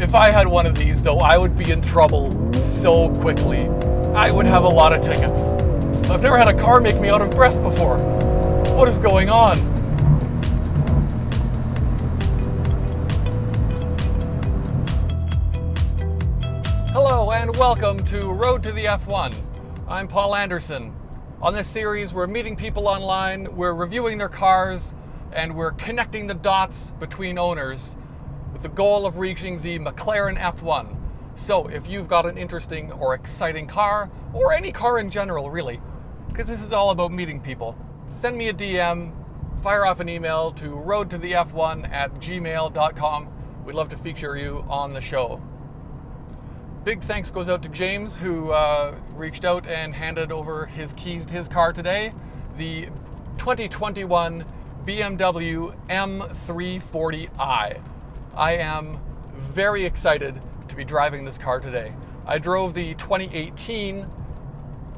If I had one of these, though, I would be in trouble so quickly. I would have a lot of tickets. I've never had a car make me out of breath before. What is going on? Hello and welcome to Road to the F1. I'm Paul Anderson. On this series, we're meeting people online, we're reviewing their cars, and we're connecting the dots between owners with the goal of reaching the McLaren F1. So if you've got an interesting or exciting car, or any car in general really, because this is all about meeting people, send me a DM, fire off an email to roadtothef1@gmail.com. We'd love to feature you on the show. Big thanks goes out to James, who reached out and handed over his keys to his car today, the 2021 BMW M340i. I am very excited to be driving this car today. I drove the 2018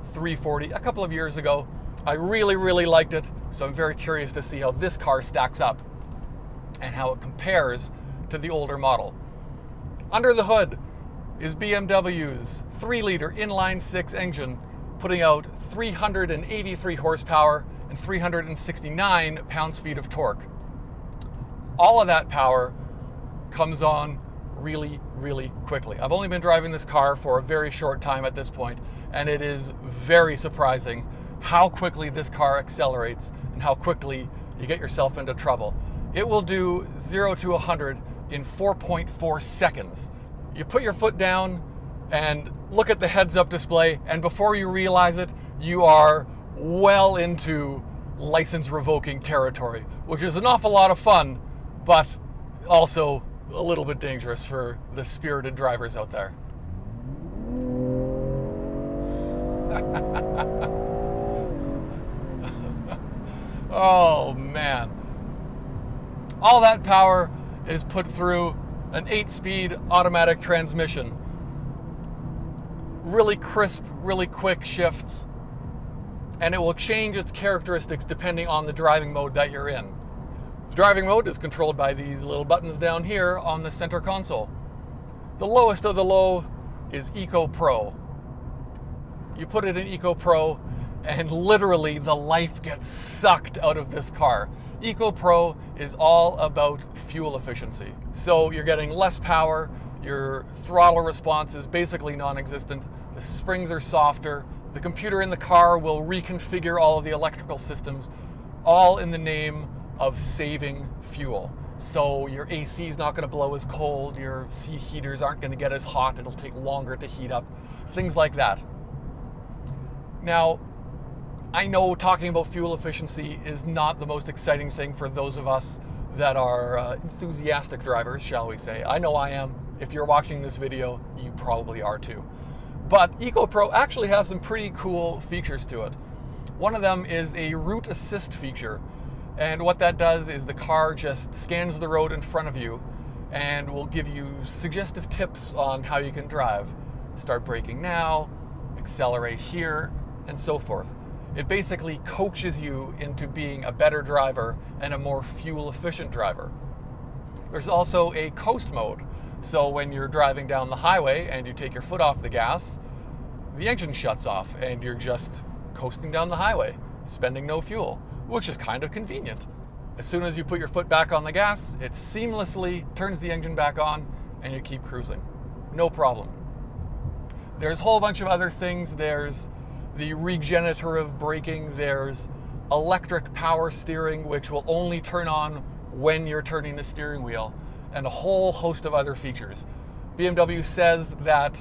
340 a couple of years ago. I really liked it, so I'm very curious to see how this car stacks up and how it compares to the older model. Under the hood is BMW's 3-liter inline-six engine, putting out 383 horsepower and 369 pounds-feet of torque. All of that power comes on really quickly. I've only been driving this car for a very short time at this point, and it is very surprising how quickly this car accelerates and how quickly you get yourself into trouble. It will do 0 to 100 in 4.4 seconds. You put your foot down and look at the heads-up display, and before you realize it, you are well into license-revoking territory, which is an awful lot of fun, but also a little bit dangerous for the spirited drivers out there. Oh man. All that power is put through an 8-speed automatic transmission. Really crisp, really quick shifts, and it will change its characteristics depending on the driving mode that you're in. The driving mode is controlled by these little buttons down here on the center console. The lowest of the low is Eco Pro. You put it in Eco Pro and literally the life gets sucked out of this car. Eco Pro is all about fuel efficiency. So you're getting less power, your throttle response is basically non-existent, the springs are softer, the computer in the car will reconfigure all of the electrical systems, all in the name of saving fuel. So your AC is not going to blow as cold, your seat heaters aren't going to get as hot, it'll take longer to heat up, things like that. Now, I know talking about fuel efficiency is not the most exciting thing for those of us that are enthusiastic drivers, shall we say. I know I am. If you're watching this video, you probably are too. But Eco Pro actually has some pretty cool features to it. One of them is a route assist feature. And what that does is the car just scans the road in front of you and will give you suggestive tips on how you can drive. Start braking now, accelerate here, and so forth. It basically coaches you into being a better driver and a more fuel-efficient driver. There's also a coast mode. So when you're driving down the highway and you take your foot off the gas, the engine shuts off and you're just coasting down the highway, spending no fuel, which is kind of convenient. As soon as you put your foot back on the gas, it seamlessly turns the engine back on and you keep cruising. No problem. There's a whole bunch of other things. There's the regenerative braking, there's electric power steering, which will only turn on when you're turning the steering wheel, and a whole host of other features. BMW says that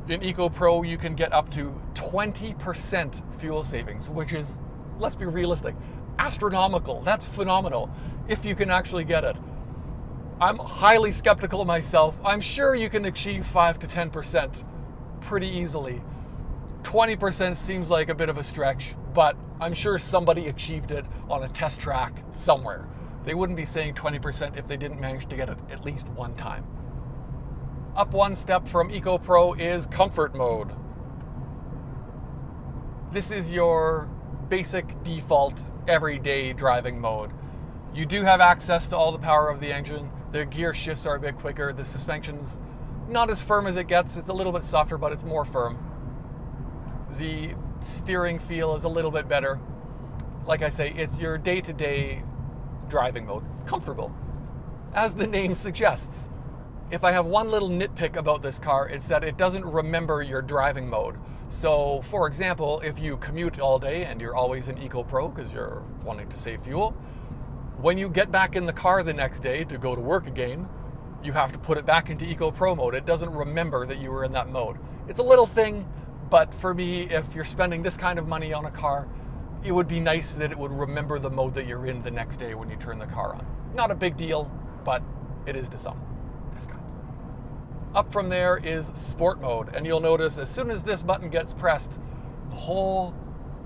in Eco Pro you can get up to 20% fuel savings, which is, let's be realistic, astronomical. That's phenomenal if you can actually get it. I'm highly skeptical myself. I'm sure you can achieve 5 to 10% pretty easily. 20% seems like a bit of a stretch, but I'm sure somebody achieved it on a test track somewhere. They wouldn't be saying 20% if they didn't manage to get it at least one time. Up one step from Eco Pro is Comfort Mode. This is your basic default everyday driving mode. You do have access to all the power of the engine. The gear shifts are a bit quicker. The suspension's Not as firm as it gets. It's a little bit softer, but it's more firm. The steering feel is a little bit better. Like I say, it's your day-to-day driving mode. It's comfortable, as the name suggests. If I have one little nitpick about this car, it's that it doesn't remember your driving mode. So, for example, if you commute all day and you're always in Eco Pro because you're wanting to save fuel, when you get back in the car the next day to go to work again, you have to put it back into Eco Pro mode. It doesn't remember that you were in that mode. It's a little thing, but for me, if you're spending this kind of money on a car, it would be nice that it would remember the mode that you're in the next day when you turn the car on. Not a big deal, but it is to some. This guy. Up from there is Sport mode, and you'll notice as soon as this button gets pressed, the whole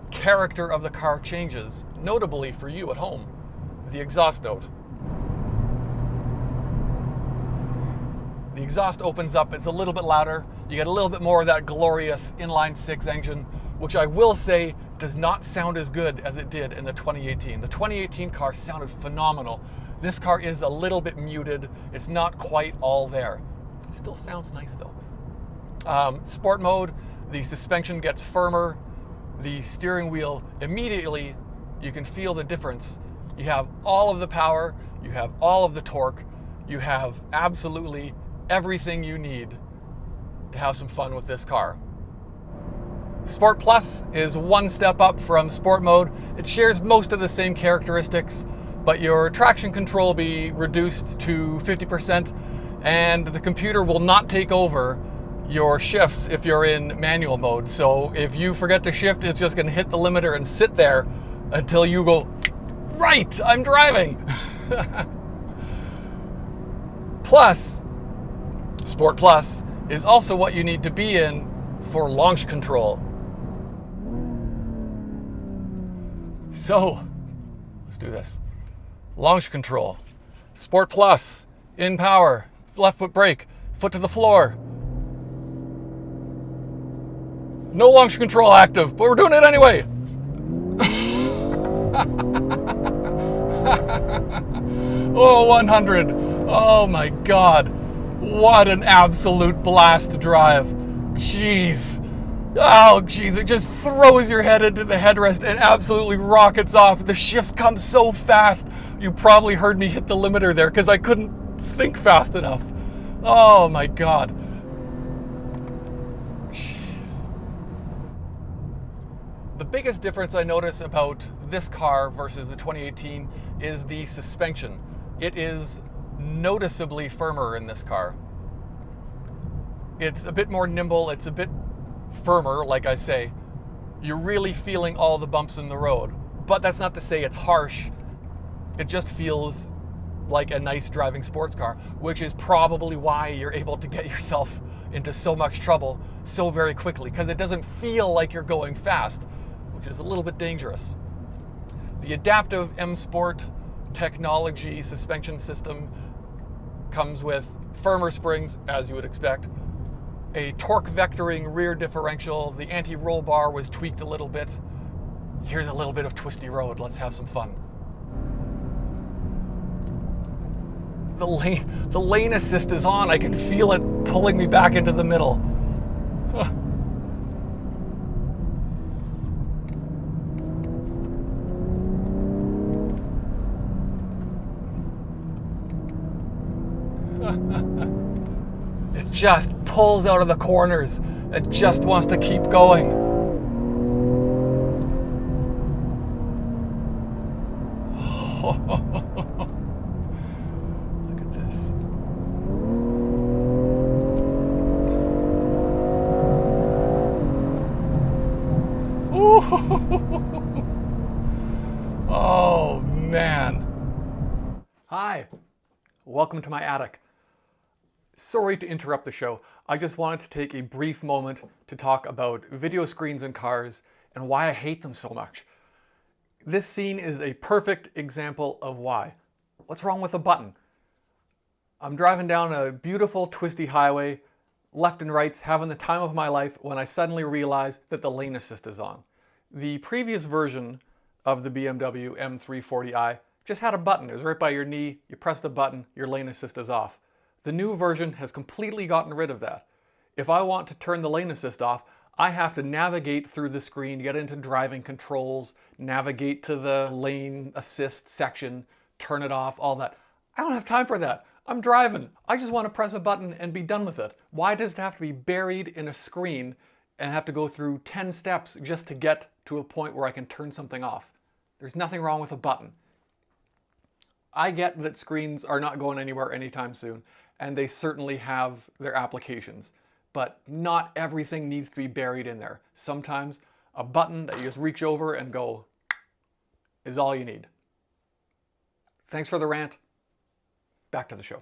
character of the car changes, notably for you at home. The exhaust note. The exhaust opens up, it's a little bit louder. You get a little bit more of that glorious inline-six engine, which I will say does not sound as good as it did in the 2018. The 2018 car sounded phenomenal. This car is a little bit muted. It's not quite all there. It still sounds nice though. Sport mode, the suspension gets firmer. The steering wheel, immediately you can feel the difference. You have all of the power, you have all of the torque, you have absolutely everything you need to have some fun with this car. Sport Plus is one step up from Sport mode. It shares most of the same characteristics, but your traction control will be reduced to 50%, and the computer will not take over your shifts if you're in manual mode. So if you forget to shift, it's just going to hit the limiter and sit there until you go, right, I'm driving. Plus, Sport Plus is also what you need to be in for launch control. So, let's do this. Launch control. Sport Plus, in power, left foot brake, foot to the floor. No launch control active, but we're doing it anyway. Oh, 100. Oh my God. What an absolute blast to drive. Jeez. Oh, jeez. It just throws your head into the headrest and absolutely rockets off. The shifts come so fast. You probably heard me hit the limiter there because I couldn't think fast enough. Oh my God. Jeez. The biggest difference I notice about this car versus the 2018 is the suspension. It is noticeably firmer in this car. It's a bit more nimble, it's a bit firmer, like I say. You're really feeling all the bumps in the road. But that's not to say it's harsh. It just feels like a nice driving sports car, which is probably why you're able to get yourself into so much trouble so very quickly, because it doesn't feel like you're going fast, which is a little bit dangerous. The adaptive M Sport technology suspension system comes with firmer springs, as you would expect, a torque vectoring rear differential. The anti-roll bar was tweaked a little bit. Here's a little bit of twisty road. Let's have some fun. The lane assist is on. I can feel it pulling me back into the middle. Huh. It just pulls out of the corners. It just wants to keep going. Look at this. Oh, man. Hi. Welcome to my attic. Sorry to interrupt the show. I just wanted to take a brief moment to talk about video screens in cars and why I hate them so much. This scene is a perfect example of why. What's wrong with a button? I'm driving down a beautiful twisty highway, left and rights, having the time of my life when I suddenly realize that the lane assist is on. The previous version of the BMW M340i just had a button. It was right by your knee. You press the button, your lane assist is off. The new version has completely gotten rid of that. If I want to turn the lane assist off, I have to navigate through the screen, get into driving controls, navigate to the lane assist section, turn it off, all that. I don't have time for that. I'm driving. I just want to press a button and be done with it. Why does it have to be buried in a screen and have to go through 10 steps just to get to a point where I can turn something off? There's nothing wrong with a button. I get that screens are not going anywhere anytime soon, and they certainly have their applications, but not everything needs to be buried in there. Sometimes a button that you just reach over and go is all you need. Thanks for the rant. Back to the show.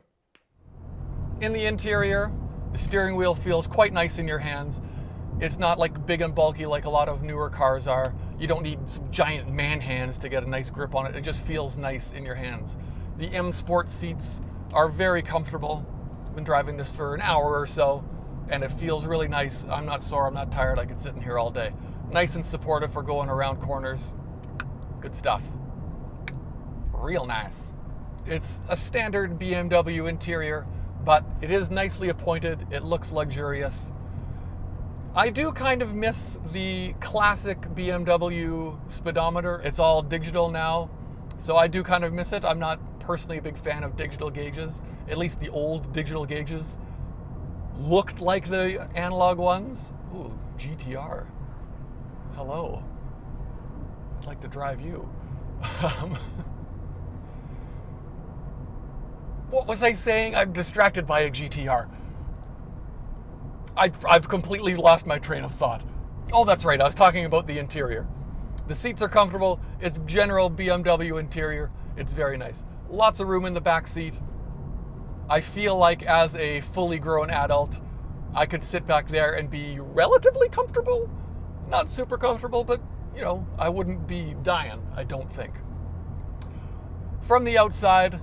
In the interior, the steering wheel feels quite nice in your hands. It's not like big and bulky like a lot of newer cars are. You don't need some giant man hands to get a nice grip on it. It just feels nice in your hands. The M Sport seats are very comfortable. I've been driving this for an hour or so, and it feels really nice. I'm not sore, I'm not tired. I could sit in here all day. Nice and supportive for going around corners. Good stuff. Real nice. It's a standard BMW interior, but it is nicely appointed. It looks luxurious. I do kind of miss the classic BMW speedometer. It's all digital now, so I do kind of miss it. I'm not personally a big fan of digital gauges. At least the old digital gauges looked like the analog ones. Ooh, GTR. Hello. I'd like to drive you. What was I saying? I'm distracted by a GTR. I've completely lost my train of thought. Oh, that's right. I was talking about the interior. The seats are comfortable. It's general BMW interior. It's very nice. Lots of room in the back seat. I feel like as a fully grown adult, I could sit back there and be relatively comfortable. Not super comfortable, but, you know, I wouldn't be dying, I don't think. From the outside,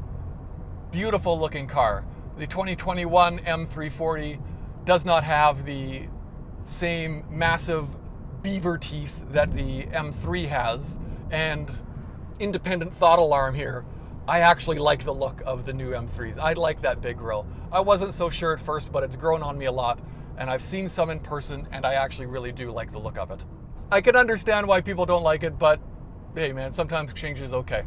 beautiful looking car. The 2021 M340 does not have the same massive beaver teeth that the M3 has, and independent thought alarm here, I actually like the look of the new M3s. I like that big grille. I wasn't so sure at first, but it's grown on me a lot, and I've seen some in person, and I actually really do like the look of it. I can understand why people don't like it, but hey man, sometimes change is okay.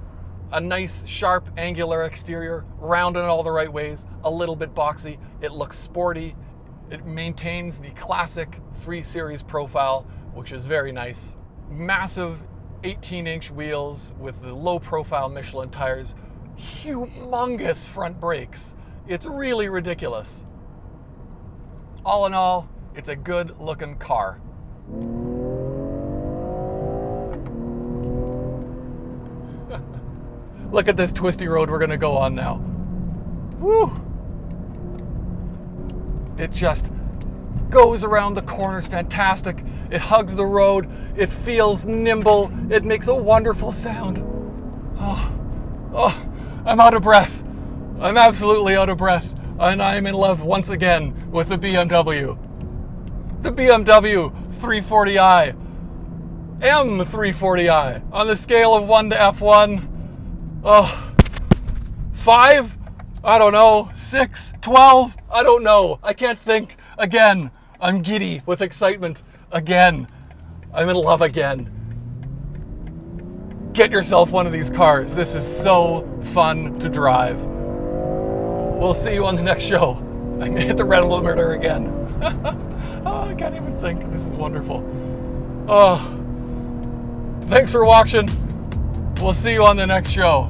A nice, sharp, angular exterior, round in all the right ways, a little bit boxy. It looks sporty. It maintains the classic 3 Series profile, which is very nice. Massive 18-inch wheels with the low-profile Michelin tires. Humongous front brakes. It's really ridiculous. All in all, it's a good-looking car. Look at this twisty road we're gonna go on now. Woo! It just goes around the corners fantastic. It hugs the road. It feels nimble. It makes a wonderful sound. Oh, I'm out of breath. I'm absolutely out of breath. And I'm in love once again with the BMW. The BMW 340i. M340i. On the scale of 1 to F1. 5? I don't know. 6? 12? I don't know. I can't think. Again, I'm giddy with excitement. Again, I'm in love again. Get yourself one of these cars. This is so fun to drive. We'll see you on the next show. I hit the red limiter again. I can't even think. This is wonderful. Thanks for watching. We'll see you on the next show.